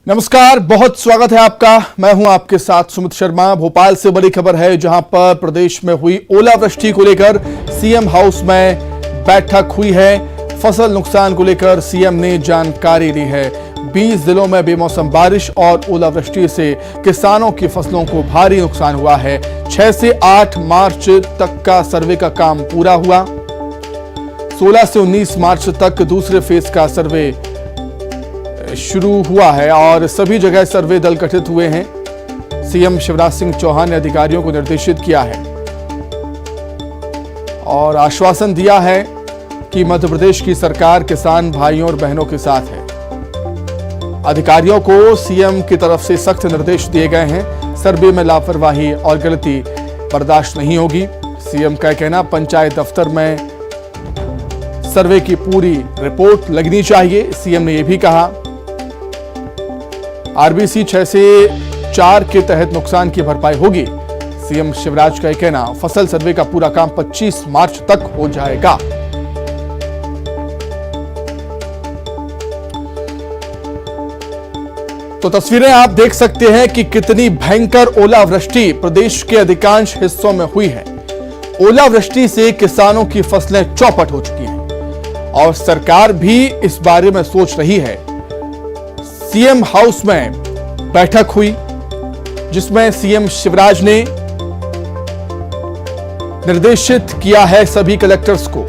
नमस्कार, बहुत स्वागत है आपका। मैं हूं आपके साथ सुमित शर्मा। भोपाल से बड़ी खबर है जहां पर प्रदेश में हुई ओलावृष्टि को लेकर सीएम हाउस में बैठक हुई है। फसल नुकसान को लेकर सीएम ने जानकारी दी है। 20 जिलों में बेमौसम बारिश और ओलावृष्टि से किसानों की फसलों को भारी नुकसान हुआ है। 6 से 8 मार्च तक का सर्वे का काम पूरा हुआ। 16 से 19 मार्च तक दूसरे फेज का सर्वे शुरू हुआ है और सभी जगह सर्वे दल गठित हुए हैं। सीएम शिवराज सिंह चौहान ने अधिकारियों को निर्देशित किया है और आश्वासन दिया है कि मध्य प्रदेश की सरकार किसान भाइयों और बहनों के साथ है। अधिकारियों को सीएम की तरफ से सख्त निर्देश दिए गए हैं। सर्वे में लापरवाही और गलती बर्दाश्त नहीं होगी। सीएम का कहना, पंचायत दफ्तर में सर्वे की पूरी रिपोर्ट लगनी चाहिए। सीएम ने यह भी कहा आरबीसी 6 से 4 के तहत नुकसान की भरपाई होगी। सीएम शिवराज का कहना, फसल सर्वे का पूरा काम 25 मार्च तक हो जाएगा। तो तस्वीरें आप देख सकते हैं कि कितनी भयंकर ओलावृष्टि प्रदेश के अधिकांश हिस्सों में हुई है। ओलावृष्टि से किसानों की फसलें चौपट हो चुकी हैं और सरकार भी इस बारे में सोच रही है। सीएम हाउस में बैठक हुई जिसमें सीएम शिवराज ने निर्देशित किया है सभी कलेक्टर्स को।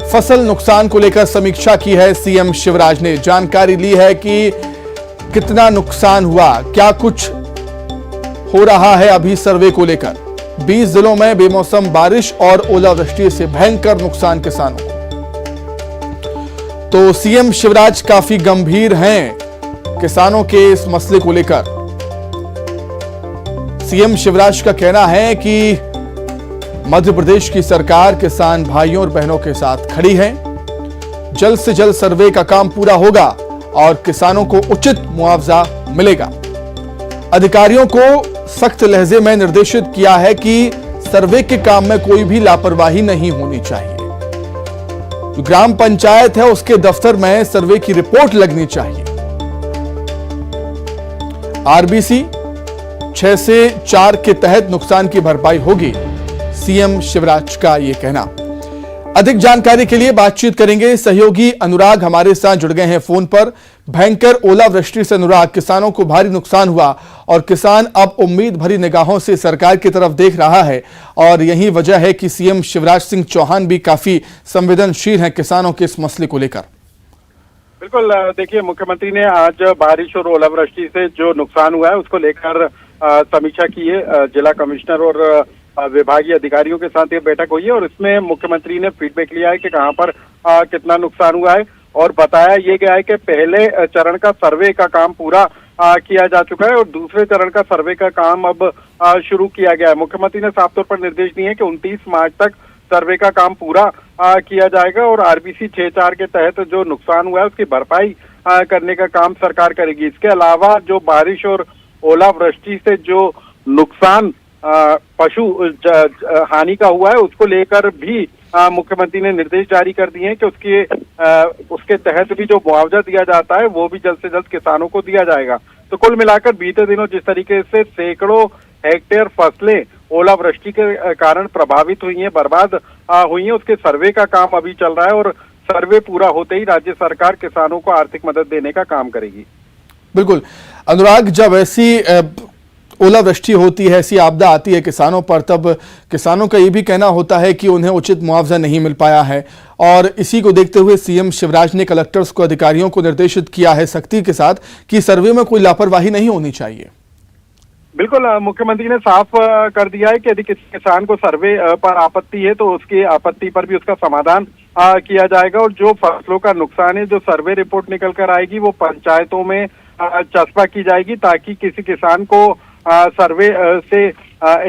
फसल नुकसान को लेकर समीक्षा की है। सीएम शिवराज ने जानकारी ली है कि कितना नुकसान हुआ, क्या कुछ हो रहा है अभी सर्वे को लेकर। 20 जिलों में बेमौसम बारिश और ओलावृष्टि से भयंकर नुकसान किसानों को। तो सीएम शिवराज काफी गंभीर हैं किसानों के इस मसले को लेकर। सीएम शिवराज का कहना है कि मध्य प्रदेश की सरकार किसान भाइयों और बहनों के साथ खड़ी है। जल्द से जल्द सर्वे का काम पूरा होगा और किसानों को उचित मुआवजा मिलेगा। अधिकारियों को सख्त लहजे में निर्देशित किया है कि सर्वे के काम में कोई भी लापरवाही नहीं होनी चाहिए। जो ग्राम पंचायत है उसके दफ्तर में सर्वे की रिपोर्ट लगनी चाहिए। आरबीसी 6 से 4 के तहत नुकसान की भरपाई होगी, सीएम शिवराज का यह कहना। अधिक जानकारी के लिए बातचीत करेंगे। सहयोगी अनुराग हमारे साथ जुड़ गए हैं फोन पर। भयंकर ओलावृष्टि से अनुराग, किसानों को भारी नुकसान हुआ और किसान अब उम्मीद भरी निगाहों से सरकार की तरफ देख रहा है और यही वजह है कि सीएम शिवराज सिंह चौहान भी काफी संवेदनशील हैं किसानों के इस मसले को लेकर। बिल्कुल, देखिए, मुख्यमंत्री ने आज बारिश और ओलावृष्टि से जो नुकसान हुआ है उसको लेकर समीक्षा की है। जिला कमिश्नर और विभागीय अधिकारियों के साथ ये बैठक हुई है और इसमें मुख्यमंत्री ने फीडबैक लिया है कि कहां पर कितना नुकसान हुआ है और बताया ये गया है कि पहले चरण का सर्वे का काम पूरा किया जा चुका है और दूसरे चरण का सर्वे का काम अब शुरू किया गया है। मुख्यमंत्री ने साफ तौर पर निर्देश दिए हैं कि 29 मार्च तक सर्वे का काम पूरा किया जाएगा और आरबीसी 6-4 के तहत जो नुकसान हुआ है उसकी भरपाई करने का काम सरकार करेगी। इसके अलावा जो बारिश और ओलावृष्टि से जो नुकसान पशु हानि का हुआ है उसको लेकर भी मुख्यमंत्री ने निर्देश जारी कर दिए हैं कि उसके तहत भी जो मुआवजा दिया जाता है वो भी जल्द से जल्द किसानों को दिया जाएगा। तो कुल मिलाकर बीते दिनों जिस तरीके से सैकड़ों हेक्टेयर फसलें ओलावृष्टि के कारण प्रभावित हुई हैं, बर्बाद हुई हैं, उसके सर्वे का काम अभी चल रहा है और सर्वे पूरा होते ही राज्य सरकार किसानों को आर्थिक मदद देने का काम करेगी। बिल्कुल अनुराग, जब ऐसी ओलावृष्टि होती है, ऐसी आपदा आती है किसानों पर, तब किसानों का ये भी कहना होता है कि उन्हें उचित मुआवजा नहीं मिल पाया है और इसी को देखते हुए सीएम शिवराज ने कलेक्टर्स को, अधिकारियों को निर्देशित किया है सख्ती के साथ कि सर्वे में कोई लापरवाही नहीं होनी चाहिए। बिल्कुल, मुख्यमंत्री ने साफ कर दिया है कि यदि किसी किसान को सर्वे पर आपत्ति है तो उसकी आपत्ति पर भी उसका समाधान किया जाएगा और जो फसलों का नुकसान है, जो सर्वे रिपोर्ट निकल कर आएगी वो पंचायतों में चस्पा की जाएगी ताकि किसी किसान को सर्वे से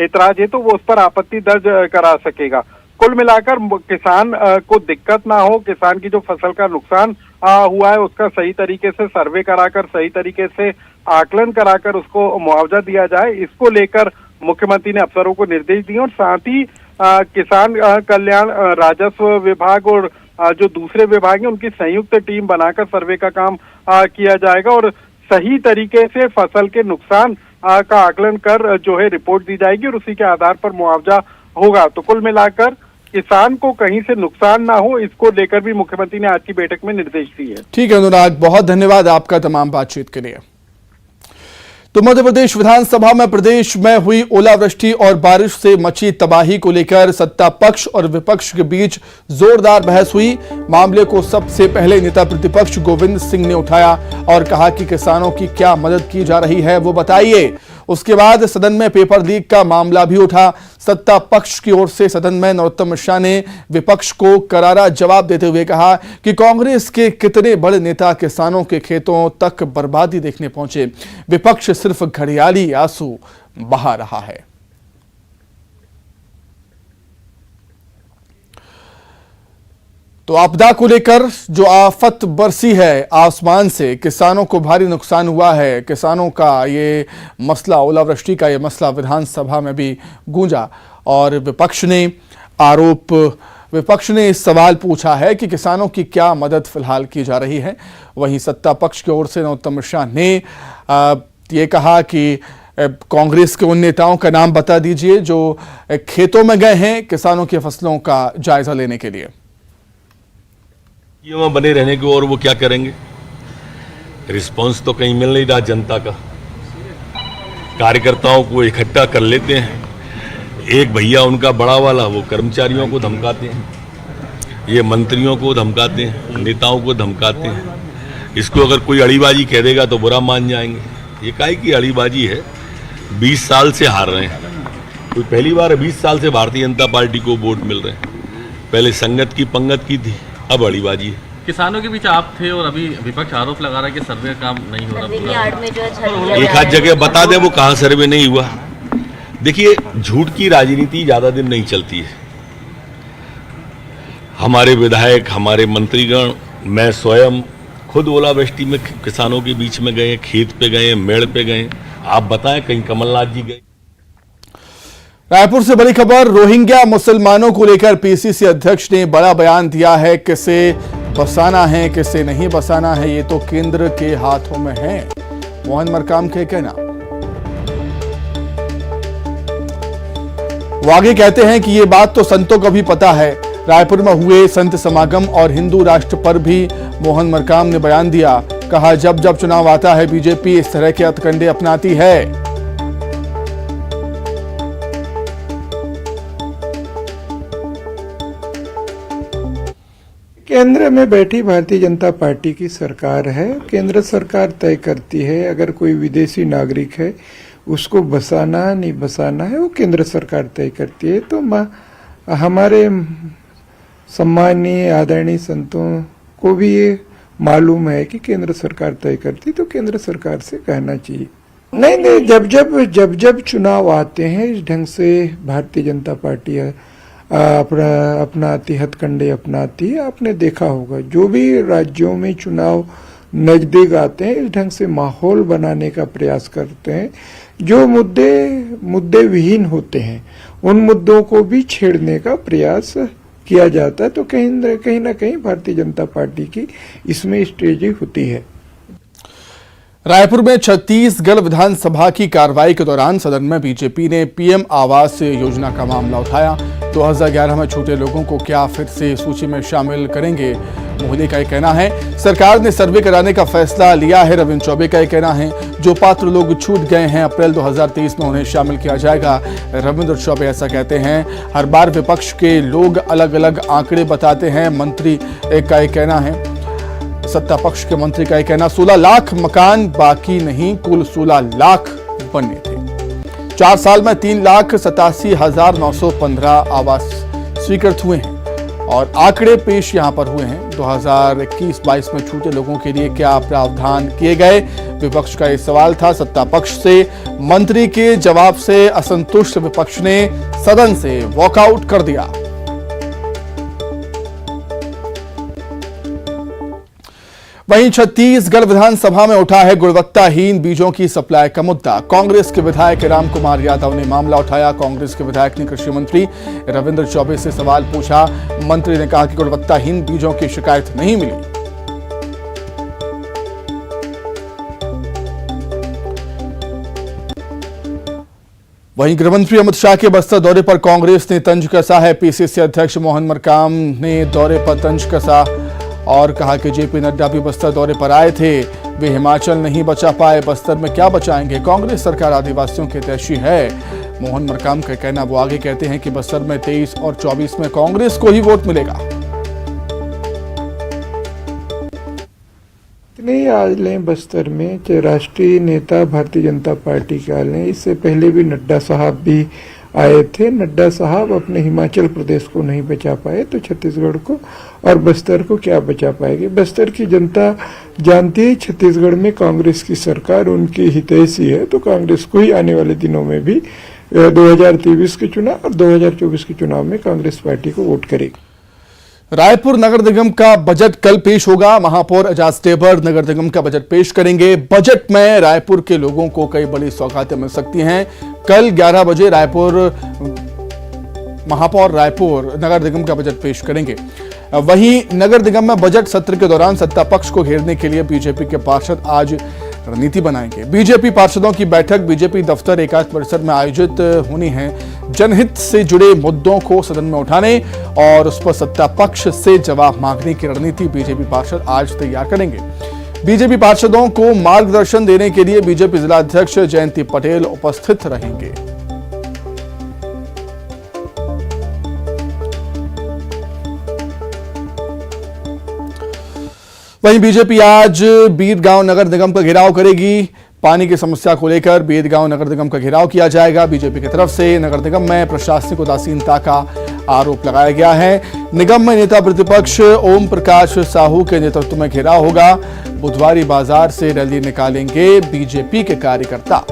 ऐतराज है तो वो उस पर आपत्ति दर्ज करा सकेगा। कुल मिलाकर किसान को दिक्कत ना हो, किसान की जो फसल का नुकसान हुआ है उसका सही तरीके से सर्वे कराकर, सही तरीके से आकलन कराकर उसको मुआवजा दिया जाए, इसको लेकर मुख्यमंत्री ने अफसरों को निर्देश दिए और साथ ही किसान कल्याण, राजस्व विभाग और जो दूसरे विभाग हैं उनकी संयुक्त टीम बनाकर सर्वे का काम किया जाएगा और सही तरीके से फसल के नुकसान का आकलन कर जो है रिपोर्ट दी जाएगी और उसी के आधार पर मुआवजा होगा। तो कुल मिलाकर किसान को कहीं से नुकसान ना हो, इसको लेकर भी मुख्यमंत्री ने आज की बैठक में निर्देश दिए। ठीक है अनुराग, बहुत धन्यवाद आपका तमाम बातचीत के लिए। तो मध्य प्रदेश विधानसभा में प्रदेश में हुई ओलावृष्टि और बारिश से मची तबाही को लेकर सत्ता पक्ष और विपक्ष के बीच जोरदार बहस हुई। मामले को सबसे पहले नेता प्रतिपक्ष गोविंद सिंह ने उठाया और कहा कि किसानों की क्या मदद की जा रही है वो बताइए। उसके बाद सदन में पेपर लीक का मामला भी उठा। सत्ता पक्ष की ओर से सदन में नरोत्तम मिश्रा ने विपक्ष को करारा जवाब देते हुए कहा कि कांग्रेस के कितने बड़े नेता किसानों के खेतों तक बर्बादी देखने पहुंचे, विपक्ष सिर्फ घड़ियाली आंसू बहा रहा है। तो आपदा को लेकर जो आफत बरसी है आसमान से, किसानों को भारी नुकसान हुआ है। किसानों का ये मसला, ओलावृष्टि का ये मसला विधानसभा में भी गूंजा और विपक्ष ने इस सवाल पूछा है कि किसानों की क्या मदद फिलहाल की जा रही है। वहीं सत्ता पक्ष की ओर से नरोत्तम मिश्रा ने ये कहा कि कांग्रेस के उन नेताओं का नाम बता दीजिए जो खेतों में गए हैं किसानों की फसलों का जायजा लेने के लिए। ये वहाँ बने रहने को और वो क्या करेंगे? रिस्पांस तो कहीं मिल नहीं रहा जनता का। कार्यकर्ताओं को इकट्ठा कर लेते हैं, एक भैया उनका बड़ा वाला वो कर्मचारियों को धमकाते हैं, ये मंत्रियों को धमकाते हैं, नेताओं को धमकाते हैं। इसको अगर कोई अड़ीबाजी कह देगा तो बुरा मान जाएंगे। ये काहे की अड़ीबाजी है? 20 साल से हार रहे हैं, कोई पहली बार 20 साल से भारतीय जनता पार्टी को वोट मिल रहे हैं। पहले संगत की पंगत की थी, अब अड़ीबाजी है। किसानों के बीच आप थे और अभी विपक्ष आरोप लगा रहा है कि सर्वे काम नहीं हो रहा। एक आध जगह बता दे वो कहाँ सर्वे नहीं हुआ। देखिए, झूठ की राजनीति ज्यादा दिन नहीं चलती है। हमारे विधायक, हमारे मंत्रीगण, मैं स्वयं खुद ओलावृष्टि में किसानों के बीच में गए, खेत पे गए, मेड़ पे गए। आप बताएं कहीं कमलनाथ जी गए? रायपुर से बड़ी खबर, रोहिंग्या मुसलमानों को लेकर पीसीसी अध्यक्ष ने बड़ा बयान दिया है। किसे बसाना है किसे नहीं बसाना है ये तो केंद्र के हाथों में है, मोहन मरकाम के कहना। वो आगे कहते हैं कि ये बात तो संतों को भी पता है। रायपुर में हुए संत समागम और हिंदू राष्ट्र पर भी मोहन मरकाम ने बयान दिया। कहा जब जब चुनाव आता है बीजेपी इस तरह के हथकंडे अपनाती है। केंद्र में बैठी भारतीय जनता पार्टी की सरकार है। केंद्र सरकार तय करती है अगर कोई विदेशी नागरिक है उसको बसाना नहीं बसाना है, वो केंद्र सरकार तय करती है। तो हमारे सम्मानीय आदरणीय संतों को भी ये मालूम है कि केंद्र सरकार तय करती, तो केंद्र सरकार से कहना चाहिए। नहीं, जब चुनाव आते हैं इस ढंग से भारतीय जनता पार्टी अपनाती हथकंडे अपनाती है। आपने देखा होगा जो भी राज्यों में चुनाव नजदीक आते हैं इस ढंग से माहौल बनाने का प्रयास करते हैं। जो मुद्दे विहीन होते हैं उन मुद्दों को भी छेड़ने का प्रयास किया जाता है। तो कहीं ना कहीं भारतीय जनता पार्टी की इसमें स्ट्रेटेजी होती है। रायपुर में छत्तीसगढ़ विधानसभा की कार्रवाई के दौरान सदन में बीजेपी ने पीएम आवास योजना का मामला उठाया। 2011 में छूटे लोगों को क्या फिर से सूची में शामिल करेंगे, मोदी का यह कहना है। सरकार ने सर्वे कराने का फैसला लिया है, रविंद्र चौबे का यह कहना है। जो पात्र लोग छूट गए हैं अप्रैल 2023 में उन्हें शामिल किया जाएगा, रविंद्र चौबे ऐसा कहते हैं। हर बार विपक्ष के लोग अलग अलग आंकड़े बताते हैं, मंत्री का यह कहना है। सत्ता पक्ष के मंत्री का यह कहना, 16 लाख मकान बाकी नहीं, कुल 16 लाख बनने थे। 4 साल में 3,87,915 आवास स्वीकृत हुए हैं और आंकड़े पेश यहां पर हुए हैं। 2021-22 में छूटे लोगों के लिए क्या प्रावधान किए गए, विपक्ष का यह सवाल था। सत्ता पक्ष से मंत्री के जवाब से असंतुष्ट विपक्ष ने सदन से वॉकआउट कर दिया। वहीं छत्तीसगढ़ विधानसभा में उठा है गुणवत्ताहीन बीजों की सप्लाई का मुद्दा। कांग्रेस के विधायक रामकुमार यादव ने मामला उठाया। कांग्रेस के विधायक ने कृषि मंत्री रविंद्र चौबे से सवाल पूछा। मंत्री ने कहा कि गुणवत्ताहीन बीजों की शिकायत नहीं मिली। वहीं गृहमंत्री अमित शाह के बस्तर दौरे पर कांग्रेस ने तंज कसा है। पीसीसी अध्यक्ष मोहन मरकाम ने दौरे पर तंज कसा और कहा कि जेपी नड्डा भी बस्तर दौरे पर आए थे, वे हिमाचल नहीं बचा पाए, बस्तर में क्या बचाएंगे, कांग्रेस सरकार आदिवासियों के हितैषी है। मोहन मरकाम का कहना, वो आगे कहते हैं कि बस्तर में 23 और 24 में कांग्रेस को ही वोट मिलेगा। नहीं आज लें बस्तर में, चाहे राष्ट्रीय नेता भारतीय जनता पार्टी का लें, इससे पहले भी नड्डा साहब भी आए थे। नड्डा साहब अपने हिमाचल प्रदेश को नहीं बचा पाए तो छत्तीसगढ़ को और बस्तर को क्या बचा पाएगी। बस्तर की जनता जानती है छत्तीसगढ़ में कांग्रेस की सरकार उनकी हितैषी है, तो कांग्रेस को ही आने वाले दिनों में भी 2023 के चुनाव और 2024 के चुनाव में कांग्रेस पार्टी को वोट करेगी। रायपुर नगर निगम का बजट कल पेश होगा। महापौर एजाज टेबर नगर निगम का बजट पेश करेंगे। बजट में रायपुर के लोगों को कई बड़ी सौगातें मिल सकती हैं। कल 11 बजे महापौर रायपुर नगर निगम का बजट पेश करेंगे। वहीं नगर निगम में बजट सत्र के दौरान सत्ता पक्ष को घेरने के लिए बीजेपी के पार्षद आज रणनीति बनाएंगे। बीजेपी पार्षदों की बैठक बीजेपी दफ्तर एकात्म परिसर में आयोजित होनी है। जनहित से जुड़े मुद्दों को सदन में उठाने और उस पर सत्ता पक्ष से जवाब मांगने की रणनीति बीजेपी पार्षद आज तैयार करेंगे। बीजेपी पार्षदों को मार्गदर्शन देने के लिए बीजेपी जिला अध्यक्ष जयंती पटेल उपस्थित रहेंगे। वहीं बीजेपी आज बीरगांव नगर निगम का घेराव करेगी। पानी की समस्या को लेकर बीरगांव नगर निगम का घेराव किया जाएगा। बीजेपी की तरफ से नगर निगम में प्रशासनिक उदासीनता का आरोप लगाया गया है। निगम में नेता प्रतिपक्ष ओम प्रकाश साहू के नेतृत्व में घेराव होगा। बुधवारी बाजार से रैली निकालेंगे बीजेपी के कार्यकर्ता।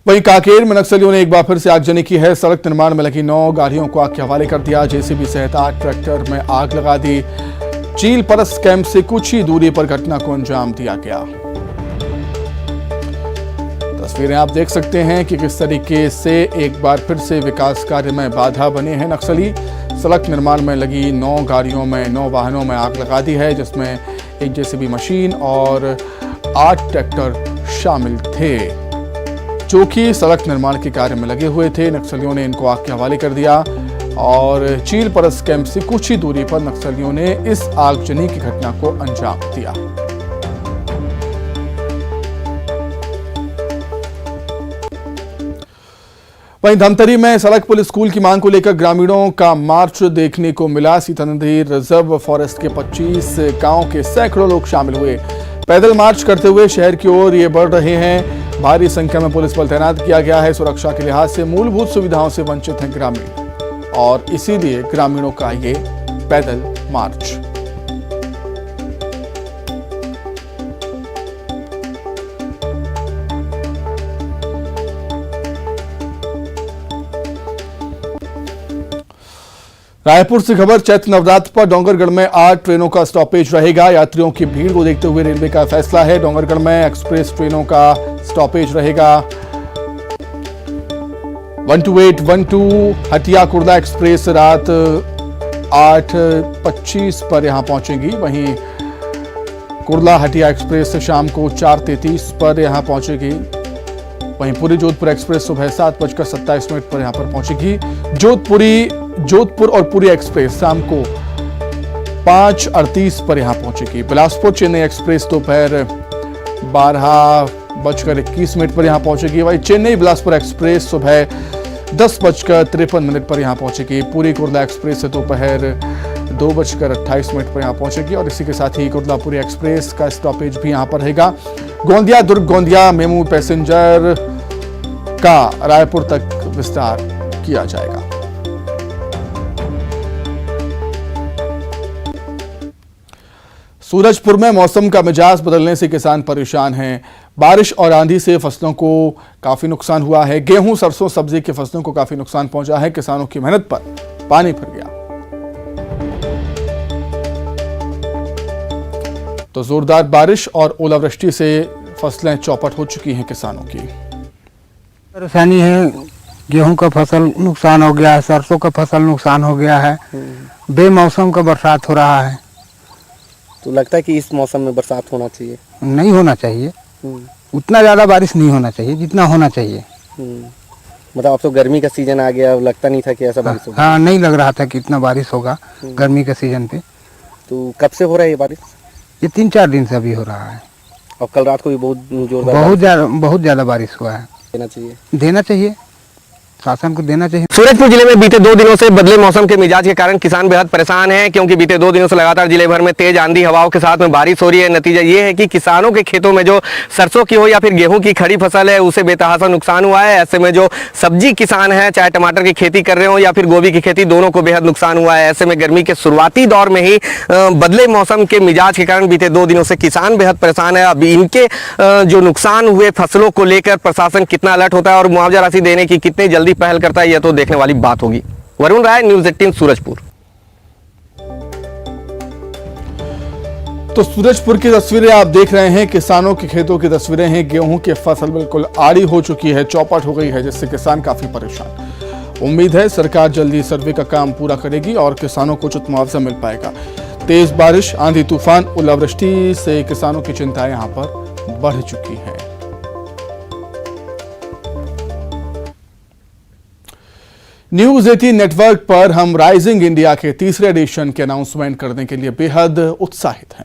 वहीं कांकेर में नक्सलियों ने एक बार फिर से आगजनी की है। सड़क निर्माण में लगी 9 गाड़ियों को आग के हवाले कर दिया। जेसीबी सहित 8 ट्रैक्टर में आग लगा दी। चील परस कैंप से कुछ ही दूरी पर घटना को अंजाम दिया गया। तस्वीरें आप देख सकते हैं कि किस तरीके से एक बार फिर से विकास कार्य में बाधा बने हैं नक्सली। सड़क निर्माण में लगी 9 गाड़ियों में 9 वाहनों में आग लगा दी है, जिसमें एक जेसीबी मशीन और 8 ट्रैक्टर शामिल थे जो कि सड़क निर्माण के कार्य में लगे हुए थे। नक्सलियों ने इनको आग के हवाले कर दिया और चील परस कैंप से कुछ ही दूरी पर नक्सलियों ने इस आगजनी की घटना को अंजाम दिया। वहीं धमतरी में सड़क पुल स्कूल की मांग को लेकर ग्रामीणों का मार्च देखने को मिला। सीता नदी रिजर्व फॉरेस्ट के 25 गांव के सैकड़ों लोग शामिल हुए। पैदल मार्च करते हुए शहर की ओर ये बढ़ रहे हैं। भारी संख्या में पुलिस बल तैनात किया गया है। सुरक्षा के लिहाज से मूलभूत सुविधाओं से वंचित हैं ग्रामीण और इसीलिए ग्रामीणों का ये पैदल मार्च। रायपुर से खबर, चैत्र नवरात्र पर डोंगरगढ़ में 8 ट्रेनों का स्टॉपेज रहेगा। यात्रियों की भीड़ को देखते हुए रेलवे का फैसला है। डोंगरगढ़ में एक्सप्रेस ट्रेनों का स्टॉपेज रहेगा। 12812 हटिया कुर्ला एक्सप्रेस रात 8:25 पर यहां पहुंचेगी। वहीं कुर्ला हटिया एक्सप्रेस शाम को 4:33 पर यहां पहुंचेगी। वहीं पुरी जोधपुर एक्सप्रेस सुबह 7:27 पर यहां पर पहुंचेगी। जोधपुर और पुरी एक्सप्रेस शाम को 5:38 पर यहां पहुंचेगी। बिलासपुर चेन्नई एक्सप्रेस दोपहर 12:21 पर यहां पहुंचेगी। वहीं चेन्नई बिलासपुर एक्सप्रेस सुबह 10:53 पर यहां पहुंचेगी। पुरी कुर्ला एक्सप्रेस दोपहर 2:28 पर यहां पहुंचेगी और इसी के साथ ही कुर्ला पुरी एक्सप्रेस का स्टॉपेज भी यहां पर रहेगा। गोंदिया दुर्ग गोंदिया मेमू पैसेंजर का रायपुर तक विस्तार किया जाएगा। सूरजपुर में मौसम का मिजाज बदलने से किसान परेशान हैं। बारिश और आंधी से फसलों को काफी नुकसान हुआ है। गेहूं, सरसों, सब्जी की फसलों को काफी नुकसान पहुंचा है। किसानों की मेहनत पर पानी फिर गया। तो जोरदार बारिश और ओलावृष्टि से फसलें चौपट हो चुकी हैं किसानों की। परेशानी है, गेहूं का फसल नुकसान हो गया है, सरसों का फसल नुकसान हो गया है। बेमौसम का बरसात हो रहा है तो लगता है कि इस मौसम में बरसात होना चाहिए। नहीं होना चाहिए, उतना ज़्यादा बारिश नहीं होना चाहिए जितना होना चाहिए। मतलब अब तो गर्मी का सीजन आ गया, अब लगता नहीं था कि ऐसा बारिश होगा। हाँ, नहीं लग रहा था कि इतना बारिश होगा गर्मी के सीजन पे। तो कब से हो रहा है ये बारिश? ये 3-4 दिन से अभी हो रहा है। और कल रात को भी बहुत जोरदार बहुत ज़्यादा बारिश हुआ है। देना चाहिए, शासन को देना चाहिए। सूरजपुर जिले में बीते 2 दिनों से बदले मौसम के मिजाज के कारण किसान बेहद परेशान हैं, क्योंकि बीते 2 दिनों से लगातार जिले भर में तेज आंधी हवाओं के साथ में बारिश हो रही है। नतीजा ये है कि किसानों के खेतों में जो सरसों की हो या फिर गेहूं की खड़ी फसल है उसे बेतहासा नुकसान हुआ है। ऐसे में जो सब्जी किसान है, चाहे टमाटर की खेती कर रहे हो या फिर गोभी की खेती, दोनों को बेहद नुकसान हुआ है। ऐसे में गर्मी के शुरुआती दौर में ही बदले मौसम के मिजाज के कारण बीते 2 दिनों से किसान बेहद परेशान है। अब इनके जो नुकसान हुए फसलों को लेकर प्रशासन कितना अलर्ट होता है और मुआवजा राशि देने की कितनी जल्दी पहल करता है, यह तो देखने वाली बात होगी। वरुण राय, न्यूज़ 18 सूरजपुर। तो सूरजपुर की तस्वीरें आप देख रहे हैं, किसानों के खेतों की तस्वीरें हैं। गेहूं की फसल बिल्कुल आड़ी हो चुकी है, चौपट हो गई है, जिससे किसान काफी परेशान। उम्मीद है सरकार जल्दी सर्वे का काम पूरा करेगी और किसानों को उचित मुआवजा मिल पाएगा। तेज बारिश, आंधी तूफान, ओलावृष्टि से किसानों की चिंता यहां पर बढ़ चुकी है। न्यूज 18 नेटवर्क पर हम राइजिंग इंडिया के तीसरे एडिशन के अनाउंसमेंट करने के लिए बेहद उत्साहित हैं।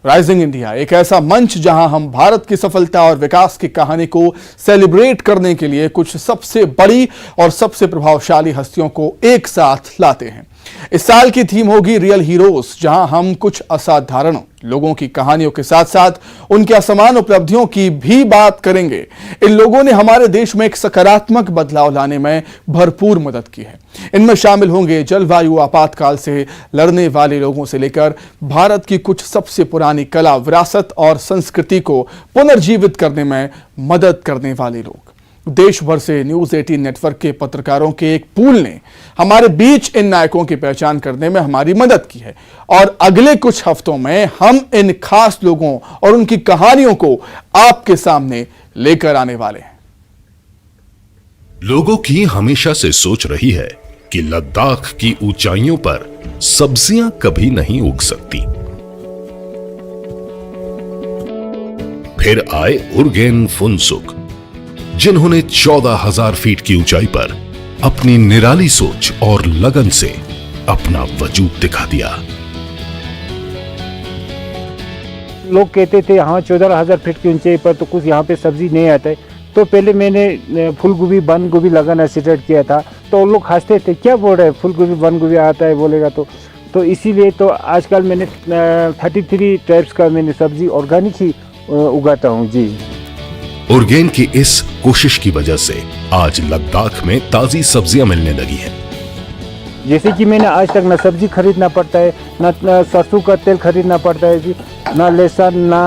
राइजिंग इंडिया एक ऐसा मंच जहां हम भारत की सफलता और विकास की कहानी को सेलिब्रेट करने के लिए कुछ सबसे बड़ी और सबसे प्रभावशाली हस्तियों को एक साथ लाते हैं। इस साल की थीम होगी रियल हीरोज, जहां हम कुछ असाधारण लोगों की कहानियों के साथ साथ उनकी असामान्य उपलब्धियों की भी बात करेंगे। इन लोगों ने हमारे देश में एक सकारात्मक बदलाव लाने में भरपूर मदद की है। इनमें शामिल होंगे जलवायु आपातकाल से लड़ने वाले लोगों से लेकर भारत की कुछ सबसे पुरानी कला, विरासत और संस्कृति को पुनर्जीवित करने में मदद करने वाले लोग। देश भर से न्यूज 18 नेटवर्क के पत्रकारों के एक पूल ने हमारे बीच इन नायकों की पहचान करने में हमारी मदद की है और अगले कुछ हफ्तों में हम इन खास लोगों और उनकी कहानियों को आपके सामने लेकर आने वाले हैं। लोगों की हमेशा से सोच रही है कि लद्दाख की ऊंचाइयों पर सब्जियां कभी नहीं उग सकती। फिर आए उर्गेन फुनसुक, जिन्होंने 14,000 फीट की ऊंचाई पर अपनी निराली सोच और लगन से अपना वजूद दिखा दिया। लोग कहते थे हाँ 14,000 फीट की ऊंचाई पर तो कुछ यहाँ पे सब्जी नहीं आता है, तो पहले मैंने फूल गोभी बंद गोभी लगाना स्टार्ट किया था। तो लोग हंसते थे, क्या बोल रहे हैं फूल गोभी बंद गोभी आता है बोलेगा तो इसीलिए तो आजकल मैंने 33 टाइप्स का मैंने सब्जी ऑर्गेनिक ही उगाता हूँ जी। उर्गेन की इस कोशिश की वजह से आज लद्दाख में ताजी सब्जियां मिलने लगी हैं। जैसे कि मैंने आज तक ना सब्जी खरीदना पड़ता है, ना सरसों का तेल खरीदना पड़ता है जी, ना लहसुन ना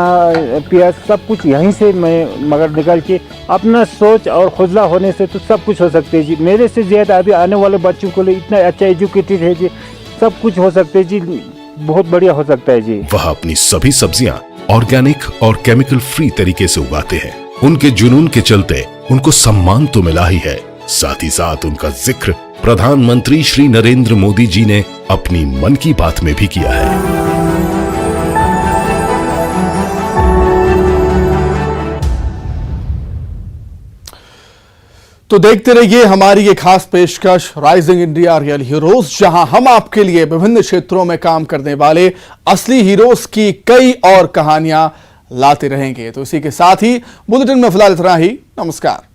प्याज, सब कुछ यहीं से मैं मगर निकाल के अपना सोच और हौसला होने से तो सब कुछ हो सकते है जी। मेरे से ज़्यादा अभी आने वाले बच्चों को लिए इतना अच्छा एजुकेटेड है जी, सब कुछ हो सकते है जी, बहुत बढ़िया हो सकता है जी। वह अपनी सभी सब्जियां ऑर्गेनिक और केमिकल फ्री तरीके से उगाते हैं। उनके जुनून के चलते उनको सम्मान तो मिला ही है, साथ ही साथ उनका जिक्र प्रधानमंत्री श्री नरेंद्र मोदी जी ने अपनी मन की बात में भी किया है। तो देखते रहिए हमारी ये खास पेशकश राइजिंग इंडिया रियल हीरोज, जहां हम आपके लिए विभिन्न क्षेत्रों में काम करने वाले असली हीरोज की कई और कहानियां लाते रहेंगे। तो इसी के साथ ही बुलेटिन में फिलहाल इतना ही। नमस्कार।